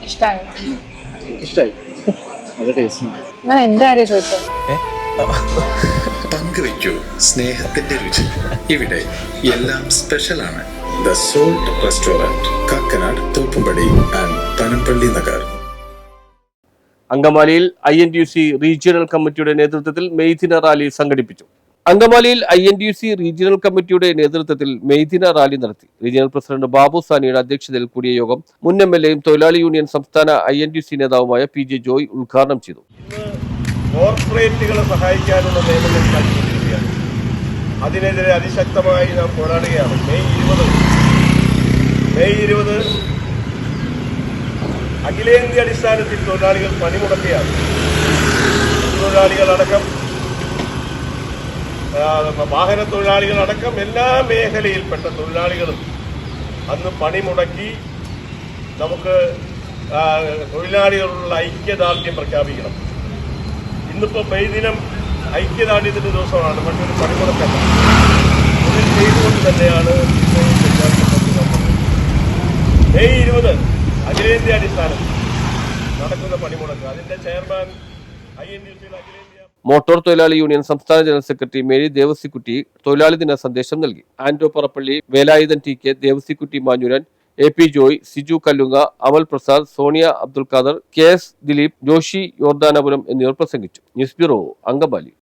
ഇഷ്ടായി. ഇഷ്ടമായി. നല്ല ടേസ്റ്റ്. ഞാൻ എന്റെ കാര്യം ചോദിച്ചത്. പങ്കുവയ്ക്കൂ സ്നേഹത്തിന്റെ രുചി. ഇവിടെ എല്ലാം സ്പെഷ്യലാണ്. The salt restaurant, Kakkanad, Thoppumpady and Panampilly Nagar. അങ്കമാലിയിൽ INTUC റീജിയണൽ കമ്മിറ്റിയുടെ നേതൃത്വത്തിൽ മെയ്ദിന റാലി സംഘടിപ്പിച്ചു. അങ്കമാലിയിൽ INTUC റീജിയണൽ കമ്മിറ്റിയുടെ നേതൃത്വത്തിൽ മെയ്ദിന റാലി നടത്തി. റീജിയണൽ പ്രസിഡന്റ് ബാബു സാനിയുടെ അധ്യക്ഷതയിൽ കൂടിയ യോഗം മുൻ MLAയും തൊഴിലാളി യൂണിയൻ സംസ്ഥാന INTUC നേതാവുമായ PJ ജോയ് ഉദ്ഘാടനം ചെയ്തു. കോർപ്പറേറ്റുകളെ സഹായിക്കാനുള്ള നിയമങ്ങൾ ഉണ്ടാക്കിക്കൊണ്ടിരിക്കുകയാണ്. അതിനെതിരെ അതിശക്തമായി നാം പോരാടുകയാണ്. മെയ് 20 അഖിലേന്ത്യാ അടിസ്ഥാനത്തിൽ തൊഴിലാളികൾ പണിമുടക്കുകയാണ്. തൊഴിലാളികളടക്കം, വാഹന തൊഴിലാളികളടക്കം എല്ലാ മേഖലയിൽപ്പെട്ട തൊഴിലാളികളും അന്ന് പണിമുടക്കി നമുക്ക് തൊഴിലാളികളുള്ള ഐക്യദാർഢ്യം പ്രഖ്യാപിക്കണം. ഇന്നിപ്പോൾ മെയ് ദിനം ഐക്യദാർഢ്യത്തിൻ്റെ ദിവസമാണ്, മറ്റൊരു പണിമുടക്കല്ല. ഇതിൽ ചെയ്തുകൊണ്ട് തന്നെയാണ് മെയ് 20 അഖിലേന്ത്യാ അടിസ്ഥാനത്തിൽ നടക്കുന്ന പണിമുടക്ക്. അതിന്റെ ചെയർമാൻ INTUC അഖിലേന്ത്യാ മോട്ടോർ തൊഴിലാളി യൂണിയൻ സംസ്ഥാന ജനറൽ സെക്രട്ടറി മേരി ദേവസിക്കുട്ടി തൊഴിലാളി ദിന സന്ദേശം നൽകി. ആന്റോ പറപ്പള്ളി, വേലായുധൻ TK, ദേവസിക്കുട്ടി മാഞ്ഞുരൻ, AP ജോയ്, സിജു കല്ലുങ്ങ, അമൽ പ്രസാദ്, സോണിയ അബ്ദുൽ ഖാദർ, KS ദിലീപ്, ജോഷി യോർദാനപുരം എന്നിവർ പ്രസംഗിച്ചു. News bureau, Angamaly.